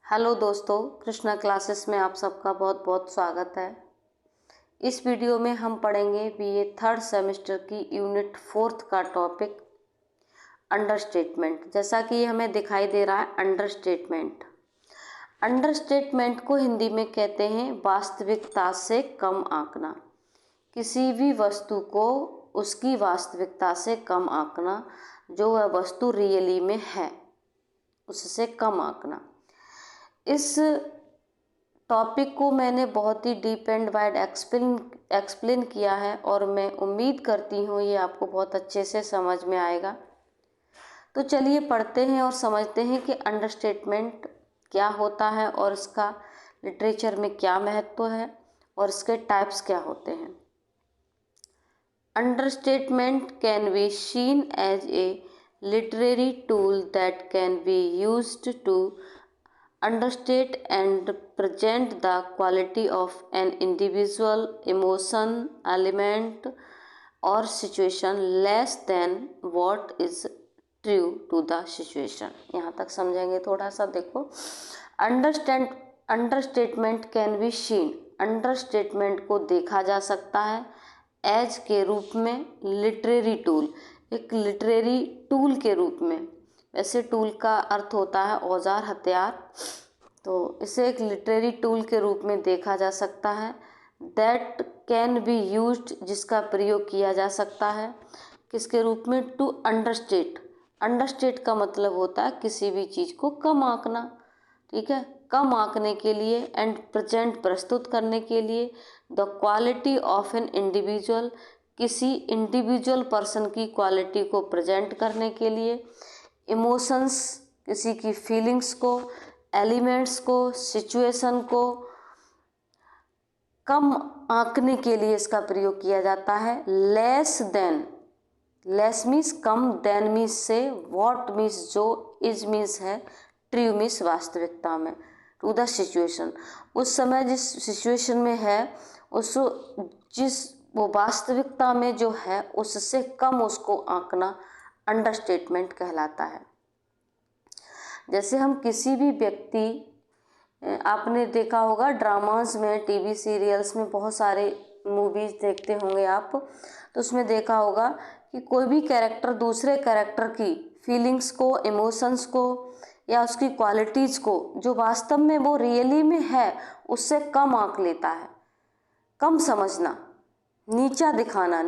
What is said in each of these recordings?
Hello दोस्तों, Krishna classes में आप सबका बहुत बहुत स्वागत है। इस वीडियो में हम पढ़ेंगे बीए थर्ड सेमेस्टर की यूनिट 4 का टॉपिक अंडरस्टेटमेंट। जैसा कि हमें दिखाई दे रहा है अंडरस्टेटमेंट। अंडरस्टेटमेंट को हिंदी में कहते हैं वास्तविकता से कम आंकना। किसी भी वस्तु को उसकी वास्तविकता से कम आंकना, जो वह वस्तु रियली में है उससे कम आंकना। इस टॉपिक को मैंने बहुत ही डीप एंड वाइड एक्सप्लेन किया है और मैं उम्मीद करती हूँ ये आपको बहुत अच्छे से समझ में आएगा। तो चलिए पढ़ते हैं और समझते हैं कि अंडरस्टेटमेंट क्या होता है और इसका लिटरेचर में क्या महत्व है और इसके टाइप्स क्या होते हैं। Understatement can be seen as a literary tool that can be used to understate and present the quality of an individual emotion, element or situation less than what is true to the situation। यहाँ तक समझेंगे थोड़ा सा। देखो, understatement can be scene, understatement को देखा जा सकता है एज के रूप में, लिटरेरी टूल, एक लिटरेरी टूल के रूप में। वैसे टूल का अर्थ होता है औजार, हथियार, तो इसे एक लिटरेरी टूल के रूप में देखा जा सकता है। दैट कैन बी यूज्ड, जिसका प्रयोग किया जा सकता है किसके रूप में, टू अंडरस्टेट। अंडरस्टेट का मतलब होता है किसी भी चीज़ को कम आंकना, ठीक है, कम आंकने के लिए, एंड प्रेजेंट, प्रस्तुत करने के लिए, the quality of an individual, किसी इंडिविजुअल पर्सन की क्वालिटी को प्रेजेंट करने के लिए, इमोशंस, किसी की फीलिंग्स को, एलिमेंट्स को, सिचुएशन को कम आंकने के लिए इसका प्रयोग किया जाता है। लेस देन, लेस मीन्स कम, देन मीन्स से, व्हाट मीन्स जो, इज मीन्स है, ट्रू मीन्स वास्तविकता में, टू द सिचुएशन, उस समय जिस सिचुएशन में है, उस जिस वो वास्तविकता में जो है उससे कम उसको आंकना अंडरस्टेटमेंट कहलाता है। जैसे हम किसी भी व्यक्ति, आपने देखा होगा ड्रामास में, टीवी सीरियल्स में, बहुत सारे मूवीज देखते होंगे आप, तो उसमें देखा होगा कि कोई भी कैरेक्टर दूसरे कैरेक्टर की फीलिंग्स को, इमोशंस को या उसकी क्वालिटीज़ को, जो वास्तव में वो रियली में है, उससे कम आंक लेता है। कम समझना, नीचा दिखाना,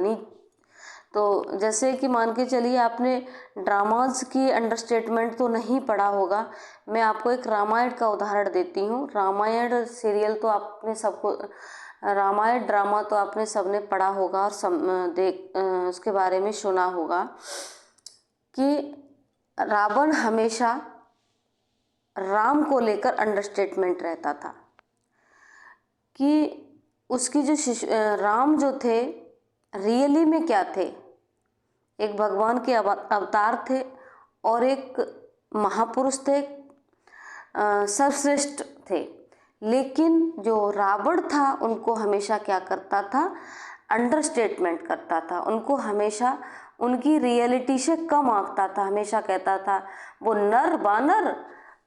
तो जैसे कि मान के चलिए आपने ड्रामास की अंडरस्टेटमेंट तो नहीं पढ़ा होगा। मैं आपको एक रामायण का उदाहरण देती हूँ। रामायण सीरियल तो आपने सबको, रामायण ड्रामा तो आपने सबने पढ़ा होगा और उसके बारे में सुना होगा कि रावण हमेशा राम को लेकर अंडरस्टेटमेंट रहता था कि उसकी जो राम जो थे रियली में क्या थे, एक भगवान के अवतार थे और एक महापुरुष थे, सर्वश्रेष्ठ थे। लेकिन जो रावण था उनको हमेशा क्या करता था, अंडरस्टेटमेंट करता था, उनको हमेशा उनकी रियलिटी से कम आंकता था। हमेशा कहता था वो नर बानर,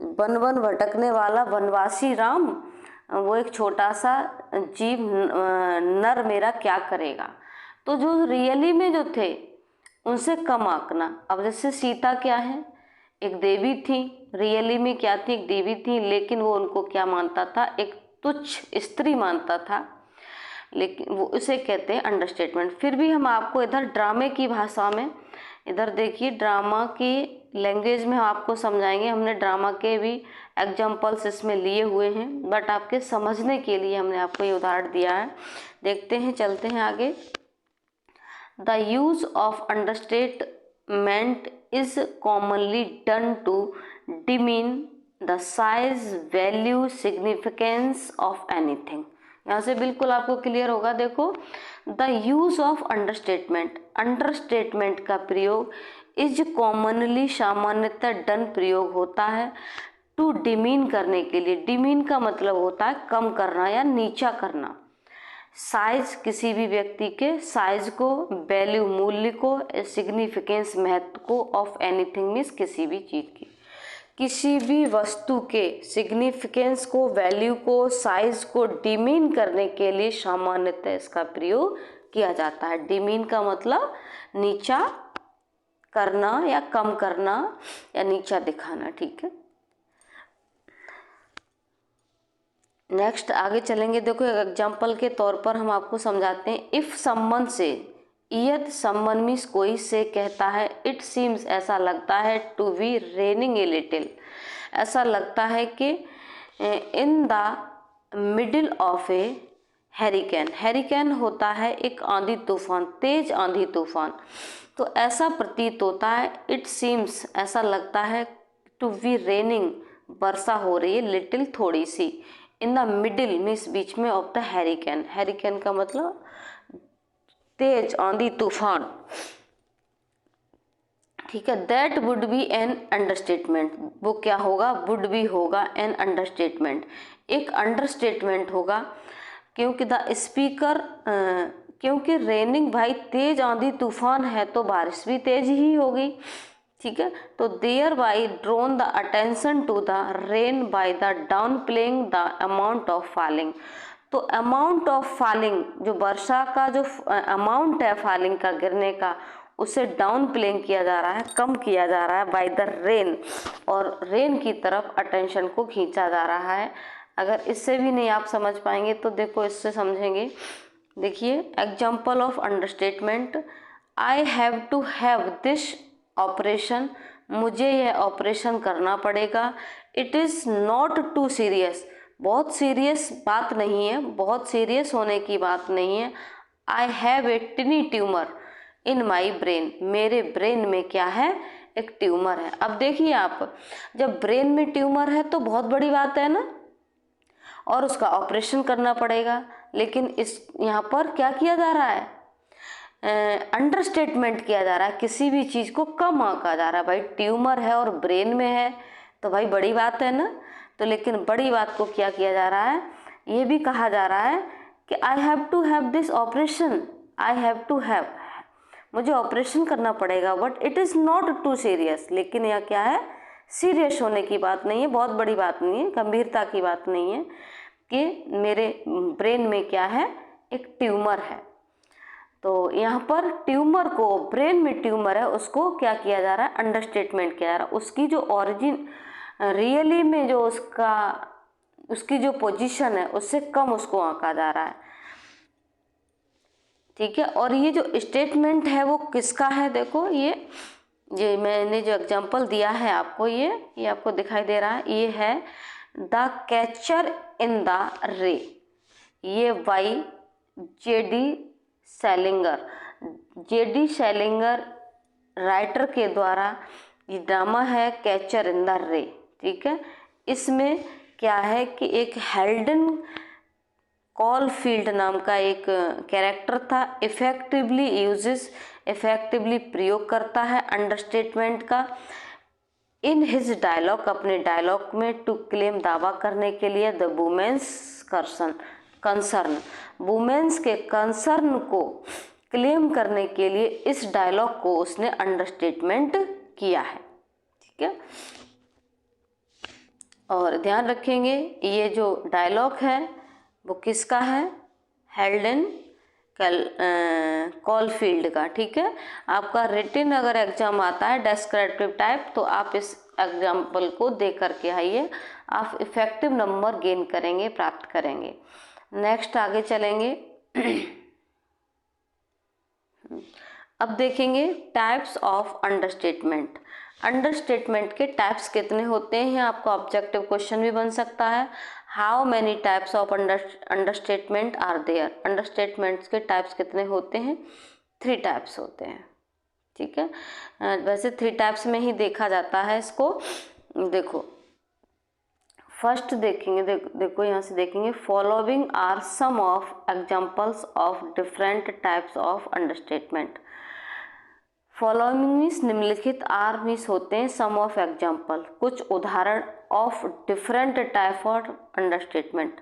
वन वन भटकने वाला वनवासी राम, वो एक छोटा सा जीव नर मेरा क्या करेगा। तो जो रियली में जो थे उनसे कम आंकना। अब जैसे सीता क्या है, एक देवी थी, रियली में क्या थी, एक देवी थी, लेकिन वो उनको क्या मानता था, एक तुच्छ स्त्री मानता था, लेकिन वो उसे कहते हैं अंडरस्टेटमेंट। फिर भी हम आपको इधर ड्रामे की भाषा में, इधर देखिए ड्रामा की लैंग्वेज में हम आपको समझाएंगे। हमने ड्रामा के भी एग्जाम्पल्स इसमें लिए हुए हैं, बट आपके समझने के लिए हमने आपको ये उदाहरण दिया है। देखते हैं, चलते हैं आगे। The use of understatement is commonly done to demean the size, value, significance of anything. यहाँ से बिल्कुल आपको क्लियर होगा। देखो, the use of understatement, understatement का प्रयोग इज कॉमनली, सामान्यतः डन प्रयोग होता है, टू डिमीन करने के लिए। डिमीन का मतलब होता है कम करना या नीचा करना। साइज, किसी भी व्यक्ति के साइज को, वैल्यू, मूल्य को, सिग्निफिकेंस, महत्व को, ऑफ एनीथिंग मीन्स किसी भी चीज़ की। किसी भी वस्तु के सिग्निफिकेंस को, वैल्यू को, साइज को डिमीन करने के लिए सामान्यतः इसका प्रयोग किया जाता है। डिमीन का मतलब नीचा करना या कम करना या नीचा दिखाना, ठीक है। नेक्स्ट आगे चलेंगे। देखो एग्जाम्पल के तौर पर हम आपको समझाते हैं। इफ समवन से, यदि समवन मीन्स कोई से कहता है, इट सीम्स ऐसा लगता है, to be raining a little ऐसा लगता है कि in the middle of a hurricane, hurricane होता है एक आंधी तूफान, तेज आंधी तूफान, तो ऐसा प्रतीत होता है, इट सीम्स ऐसा लगता है, टू बी रेनिंग वर्षा हो रही है, लिटिल थोड़ी सी, इन द मिडिल मीन्स बीच में, ऑफ द हैरिकेन, हैरिकेन का मतलब तेज आंधी तूफान, ठीक है। That would be an understatement, वो क्या होगा, वुड बी होगा एन अंडरस्टेटमेंट, एक अंडरस्टेटमेंट होगा, क्योंकि द स्पीकर क्योंकि रेनिंग भाई तेज आंधी तूफान है तो बारिश भी तेज ही होगी, ठीक है। तो thereby drawn the attention to the rain by the downplaying the amount of falling, तो अमाउंट ऑफ फॉलिंग जो वर्षा का जो अमाउंट है फॉलिंग का गिरने का, उसे डाउन प्लेइंग किया जा रहा है, कम किया जा रहा है, बाय द रेन, और रेन की तरफ अटेंशन को खींचा जा रहा है। अगर इससे भी नहीं आप समझ पाएंगे तो देखो इससे समझेंगे। देखिए example of understatement, I have to have this operation, मुझे यह ऑपरेशन करना पड़ेगा, it is not too serious, बहुत सीरियस बात नहीं है, बहुत सीरियस होने की बात नहीं है, I have a टिनी tumour in my brain, मेरे ब्रेन में क्या है, एक ट्यूमर है। अब देखिए आप, जब ब्रेन में ट्यूमर है तो बहुत बड़ी बात है ना, और उसका ऑपरेशन करना पड़ेगा, लेकिन इस यहाँ पर क्या किया जा रहा है, अंडरस्टेटमेंट किया जा रहा है, किसी भी चीज़ को कम आंका जा रहा है। भाई ट्यूमर है और ब्रेन में है तो भाई बड़ी बात है ना, तो लेकिन बड़ी बात को क्या किया जा रहा है, ये भी कहा जा रहा है कि I have to have this operation, I have to have, मुझे ऑपरेशन करना पड़ेगा, but it is not too serious, लेकिन यह क्या है, सीरियस होने की बात नहीं है, बहुत बड़ी बात नहीं है, गंभीरता की बात नहीं है कि मेरे ब्रेन में क्या है, एक ट्यूमर है। तो यहाँ पर ट्यूमर को, ब्रेन में ट्यूमर है उसको क्या किया जा रहा है, अंडरस्टेटमेंट किया जा रहा है, उसकी जो ओरिजिन रियली में जो उसकी जो पोजीशन है उससे कम उसको आंका जा रहा है, ठीक है। और ये जो स्टेटमेंट है वो किसका है, देखो ये मैंने जो एग्जांपल दिया है आपको, ये आपको दिखाई दे रहा है, ये है द कैचर इन द रे, ये बाई जेडी सेलिंगर राइटर के द्वारा ये ड्रामा है कैचर इन द रे, ठीक है। इसमें क्या है कि एक हेल्डन कॉलफील्ड नाम का एक कैरेक्टर था, इफेक्टिवली प्रयोग करता है अंडरस्टेटमेंट का इन हिज डायलॉग, अपने डायलॉग में, टू क्लेम दावा करने के लिए, द वुमेन्स कंसर्न, वुमेन्स के कंसर्न को क्लेम करने के लिए इस डायलॉग को उसने अंडरस्टेटमेंट किया है, ठीक है। और ध्यान रखेंगे ये जो डायलॉग है वो किसका है, हेल्डन कॉलफील्ड का, ठीक है। आपका रिटन अगर एग्जाम आता है डिस्क्रिप्टिव टाइप तो आप इस एग्जाम्पल को दे करके आइए, आप इफेक्टिव नंबर गेन करेंगे, प्राप्त करेंगे। नेक्स्ट आगे चलेंगे। अब देखेंगे टाइप्स ऑफ अंडरस्टेटमेंट। अंडरस्टेटमेंट के टाइप्स कितने होते हैं, आपका ऑब्जेक्टिव क्वेश्चन भी बन सकता है। How many types of understatement are there, understatements के टाइप्स कितने होते हैं, 3 टाइप्स होते हैं, ठीक है। वैसे 3 टाइप्स में ही देखा जाता है इसको। देखो फर्स्ट देखेंगे, देखो यहाँ से देखेंगे, following are some of examples of different types of understatement. Following means निम्नलिखित, आर मीन्स होते हैं सम ऑफ एग्जाम्पल, कुछ उदाहरण, of different type of understatement,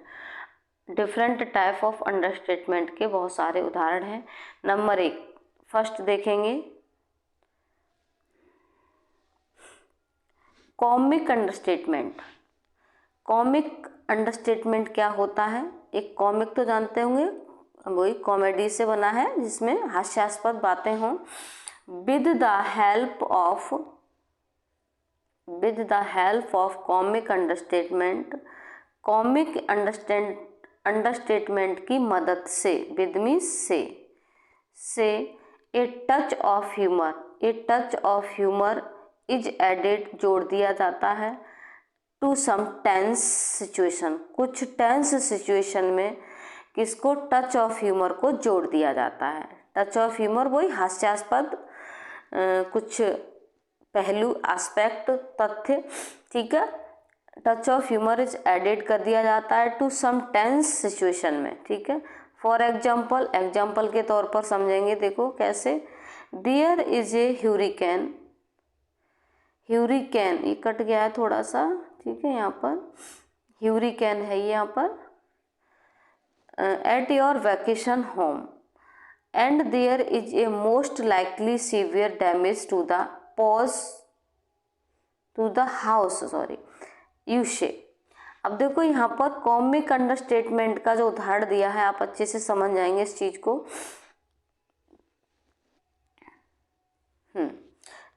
different type of understatement के बहुत सारे उदाहरण हैं। नंबर 1 फर्स्ट देखेंगे, कॉमिक अंडरस्टेटमेंट। कॉमिक अंडरस्टेटमेंट क्या होता है? एक कॉमिक तो जानते होंगे, वही कॉमेडी से बना है जिसमें हास्यास्पद बातें हों। With the help of comic understatement, comic understatement की मदद से, विद मीन्स से a touch of humour is added, जोड़ दिया जाता है, टू सम टेंस सिचुएशन, कुछ टेंस सिचुएशन में किसको? टच ऑफ ह्यूमर को जोड़ दिया जाता है। टच ऑफ ह्यूमर वही हास्यास्पद कुछ पहलू, एस्पेक्ट, तथ्य, ठीक है। Touch of humour is added कर दिया जाता है टू सम टेंस सिचुएशन में, ठीक है। फॉर एग्जाम्पल के तौर पर समझेंगे, देखो कैसे। देयर इज ए ह्यूरिकेन, ये कट गया है थोड़ा सा, ठीक है, यहाँ पर ह्यूरिकेन है ये यहाँ पर। At your vacation home and there is a most likely severe damage to the house you say. अब देखो यहाँ पर कॉमिक अंडरस्टेटमेंट का जो उदाहरण दिया है, आप अच्छे से समझ जाएंगे इस चीज को।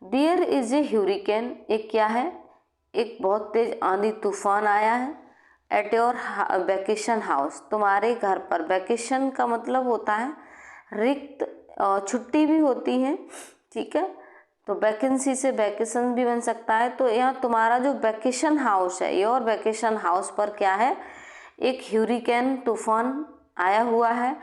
देयर इज ए ह्यूरिकेन, एक क्या है? एक बहुत तेज आंधी तूफान आया है। एट योर वैकेशन हाउस, तुम्हारे घर पर। वैकेशन का मतलब होता है रिक्त, छुट्टी भी होती है, ठीक है, तो वैकेंसी से वैकेशन भी बन सकता है। तो यहाँ तुम्हारा जो वैकेशन हाउस है, योर वैकेशन हाउस पर क्या है? एक ह्यूरिकेन तूफान आया हुआ है,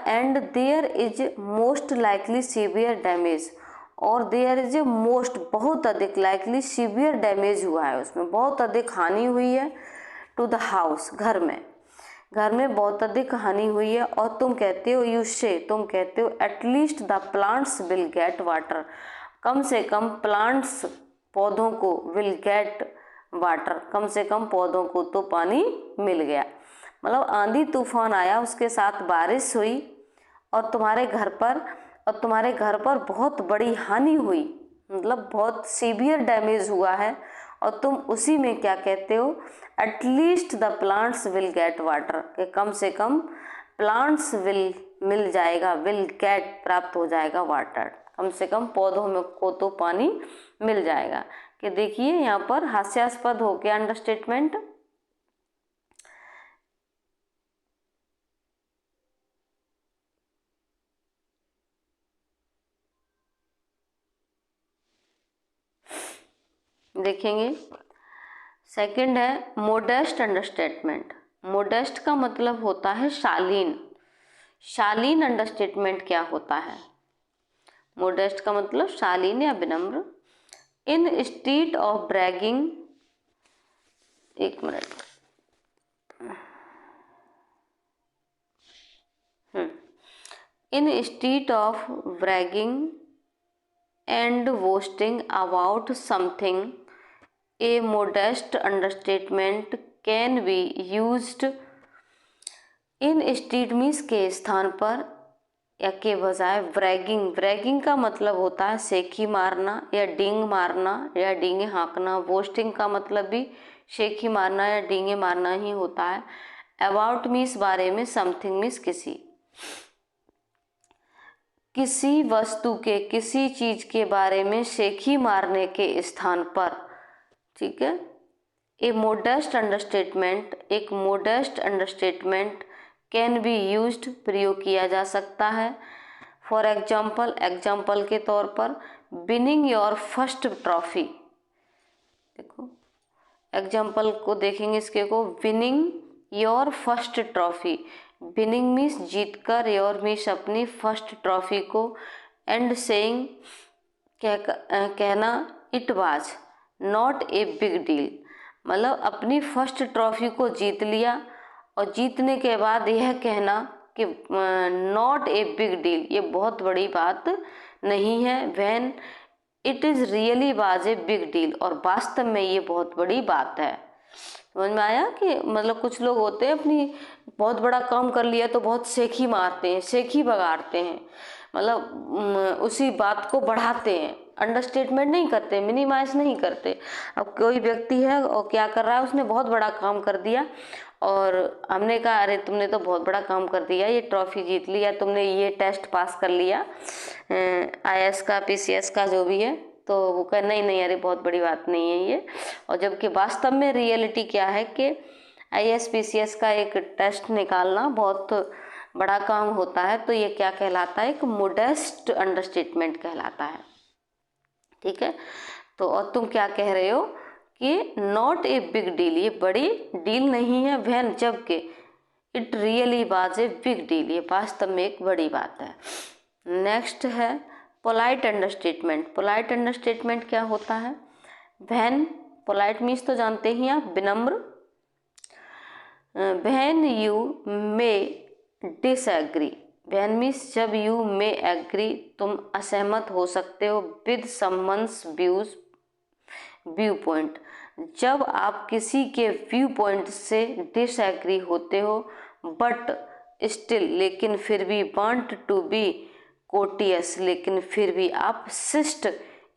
and there is most likely severe damage, और देयर इज ए मोस्ट, बहुत अधिक, लाइकली सीवियर डैमेज हुआ है, उसमें बहुत अधिक हानि हुई है, टू द हाउस, घर में बहुत अधिक हानि हुई है। और तुम कहते हो, तुम कहते हो at least the plants will get water, कम से कम प्लांट्स, पौधों को, विल गेट वाटर, कम से कम पौधों को तो पानी मिल गया। मतलब आंधी तूफान आया, उसके साथ बारिश हुई, और तुम्हारे घर पर बहुत बड़ी हानि हुई, मतलब बहुत सीवियर डैमेज हुआ है, और तुम उसी में क्या कहते हो? At least the plants will get water, कि कम से कम प्लांट्स मिल जाएगा, विल गेट, प्राप्त हो जाएगा, वाटर, कम से कम पौधों में को तो पानी मिल जाएगा। कि देखिए यहाँ पर हास्यास्पद हो गया अंडरस्टेटमेंट। देखेंगे सेकंड है मोडेस्ट अंडरस्टेटमेंट। मोडेस्ट का मतलब होता है शालीन अंडरस्टेटमेंट क्या होता है? मोडेस्ट का मतलब शालीन या विनम्र। इन स्टेट ऑफ ब्रैगिंग, एक minute, in state of bragging and boasting about something, a modest understatement can be used instead means के स्थान पर या के बजाय। ब्रैगिंग का मतलब होता है सेखी मारना या डींग मारना या डींगे हाँकना। बोस्टिंग का मतलब भी सेखी मारना या डींगे मारना ही होता है। अबाउट मीन्स बारे में, समथिंग मीन्स किसी वस्तु के, किसी चीज के बारे में सेखी मारने के स्थान पर, ठीक है। एक modest understatement can be used, प्रयोग किया जा सकता है। फॉर एग्जाम्पल के तौर पर, विनिंग योर फर्स्ट ट्रॉफी। देखो एग्जाम्पल को देखेंगे इसके को, winning your first trophy. Winning means जीत कर, योर मीन्स अपनी, फर्स्ट ट्रॉफी को, एंड सेइंग कहना, it was not a big deal, मतलब अपनी फर्स्ट ट्रॉफी को जीत लिया और जीतने के बाद यह कहना कि नॉट ए बिग डील, ये बहुत बड़ी बात नहीं है। When it is really was a big deal, और वास्तव में ये बहुत बड़ी बात है। समझ में आया कि मतलब कुछ लोग होते हैं अपनी बहुत बड़ा काम कर लिया तो बहुत सेखी मारते हैं, सेखी बगाड़ते हैं, मतलब उसी बात को बढ़ाते हैं अंडरस्टेटमेंट नहीं करते, मिनिमाइज नहीं करते। अब कोई व्यक्ति है और क्या कर रहा है, उसने बहुत बड़ा काम कर दिया और हमने कहा अरे तुमने तो बहुत बड़ा काम कर दिया, ये ट्रॉफी जीत ली या तुमने ये टेस्ट पास कर लिया IAS का, PCS का, जो भी है, तो वो कहे नहीं नहीं अरे बहुत बड़ी बात नहीं है ये। और जबकि वास्तव में रियलिटी क्या है कि IAS PCS का एक टेस्ट निकालना बहुत बड़ा काम होता है। तो ये क्या कहलाता है, एक मोडेस्ट अंडरस्टेटमेंट कहलाता है, ठीक है। तो और तुम क्या कह रहे हो कि नॉट ए बिग डील, ये बड़ी डील नहीं है, व्हेन, जबकि it really was a big deal, ये वास्तव में एक बड़ी बात है। नेक्स्ट है पोलाइट अंडरस्टेटमेंट। पोलाइट अंडरस्टेटमेंट क्या होता है, व्हेन, पोलाइट मीन्स तो जानते ही आप, विनम्र। When you may disagree, when means जब, यू मे एग्री तुम असहमत हो सकते हो, with someone's views, view point, जब आप किसी के व्यू पॉइंट से डिसएग्री होते हो, बट स्टिल, लेकिन फिर भी, वांट टू बी कोर्टियस, लेकिन फिर भी आप शिष्ट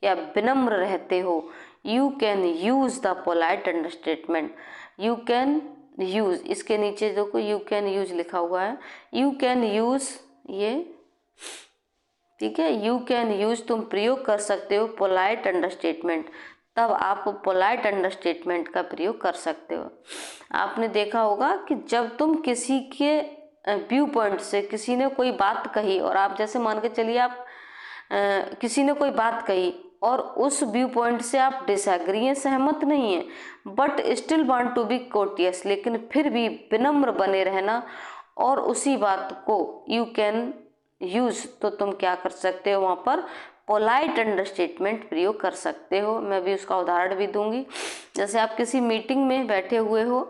या विनम्र रहते हो, you can use the polite understatement. You can use, इसके नीचे देखो यू कैन यूज लिखा हुआ है, यू कैन यूज, ये ठीक है, यू कैन यूज तुम प्रयोग कर सकते हो पोलाइट अंडरस्टेटमेंट, तब आप पोलाइट अंडरस्टेटमेंट का प्रयोग कर सकते हो। आपने देखा होगा कि जब तुम किसी के व्यू पॉइंट से, किसी ने कोई बात कही और आप जैसे मान के चलिए आप किसी ने कोई बात कही और उस व्यू पॉइंट से आप डिसएग्री हैं, सहमत नहीं हैं, but still want to be courteous, लेकिन फिर भी विनम्र बने रहना और उसी बात को यू कैन यूज, तो तुम क्या कर सकते हो, वहाँ पर पोलाइट अंडरस्टेटमेंट प्रयोग कर सकते हो। मैं भी उसका उदाहरण भी दूंगी। जैसे आप किसी मीटिंग में बैठे हुए हो,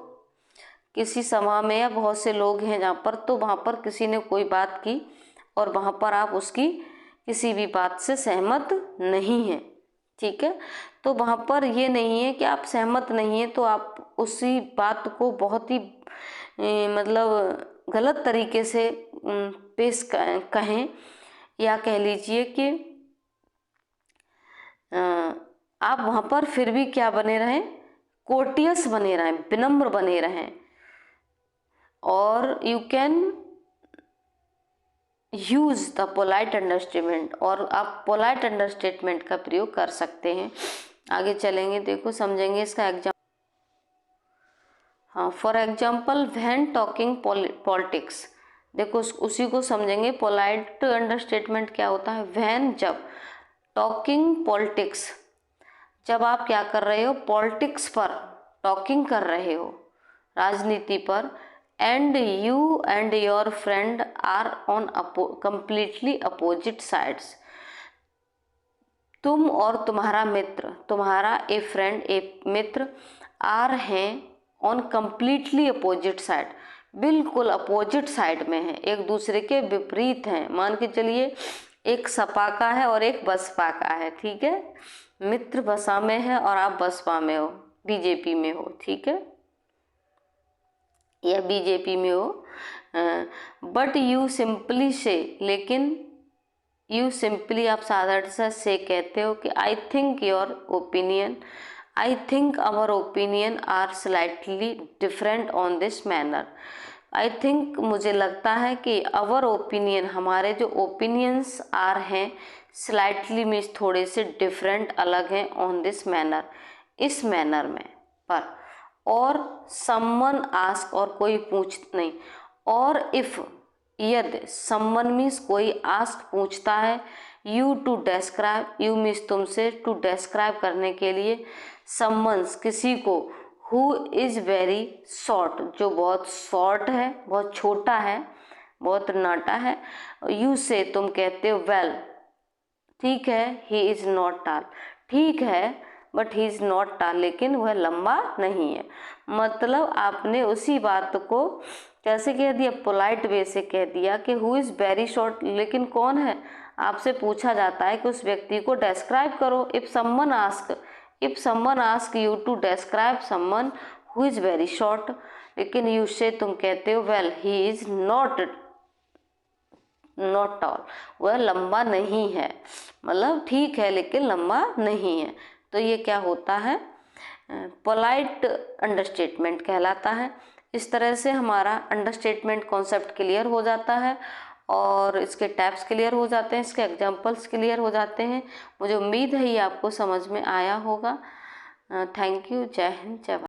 किसी सभा में, या बहुत से लोग हैं जहाँ पर, तो वहाँ पर किसी ने कोई बात की और वहाँ पर आप उसकी किसी भी बात से सहमत नहीं हैं, ठीक है। तो वहाँ पर ये नहीं है कि आप सहमत नहीं हैं तो आप उसी बात को बहुत ही मतलब गलत तरीके से पेश कहें, या कह लीजिए कि आप वहाँ पर फिर भी क्या बने रहें, कोर्टियस बने रहें, विनम्र बने रहें। और you can use the polite understatement, और आप पोलाइट अंडरस्टेटमेंट का प्रयोग कर सकते हैं। आगे चलेंगे, देखो समझेंगे इसका एग्जाम्पल। हाँ, for example when talking politics, देखो उसी को समझेंगे। पोलाइट अंडरस्टेटमेंट क्या होता है, व्हेन, जब, टॉकिंग पॉलिटिक्स, जब आप क्या कर रहे हो, पॉलिटिक्स पर टॉकिंग कर रहे हो, राजनीति पर, and you and your friend are on completely opposite sides, तुम और तुम्हारा मित्र, तुम्हारा ए फ्रेंड, ए मित्र, आर हैं ऑन कंप्लीटली अपोजिट साइड, बिल्कुल अपोजिट साइड में है, एक दूसरे के विपरीत हैं। मान के चलिए एक सपा का है और एक बसपा का है, ठीक है। मित्र बसपा में है और आप बसपा में हो, बीजेपी में हो, ठीक है, या बीजेपी में हो, बट यू सिंपली से, लेकिन यू सिंपली आप साधारण से कहते हो कि I think your opinion, I think our opinion are slightly different on this manner. I think, मुझे लगता है कि आवर ओपिनियन, हमारे जो ओपिनियंस आर हैं, स्लाइटली मीन्स थोड़े से, डिफरेंट अलग हैं, ऑन दिस मैनर, इस मैनर में, पर, और समवन आस्क, और कोई पूछ नहीं, और इफ, यदि, समवन मीन्स कोई, आस्क पूछता है, you to describe, you means तुमसे, टू डेस्क्राइब करने के लिए, समवन्स किसी को, हु इज़ वेरी शॉर्ट, जो बहुत शॉर्ट है, बहुत छोटा है, बहुत नाटा है, यू से तुम कहते हो वेल, ठीक है, ही इज़ नॉट टाल, ठीक है, बट ही इज़ नॉट टाल, लेकिन वह लंबा नहीं है। मतलब आपने उसी बात को कैसे कह दिया, पोलाइट वे से कह दिया कि हु इज़ वेरी शॉर्ट, लेकिन कौन है, आपसे पूछा जाता है कि उस व्यक्ति को डेस्क्राइब करो। If someone ask you to describe someone who is very short, लेकिन यू से तुम कहते हो well he is not not tall, वह लंबा नहीं है, मतलब ठीक है लेकिन लंबा नहीं है। तो ये क्या होता है, पोलाइट अंडरस्टेटमेंट कहलाता है। इस तरह से हमारा अंडरस्टेटमेंट कॉन्सेप्ट क्लियर हो जाता है और इसके टाइप्स क्लियर हो जाते हैं, इसके एग्जांपल्स क्लियर हो जाते हैं। मुझे उम्मीद है ये आपको समझ में आया होगा। Thank you. जय हिंद, जय भारत।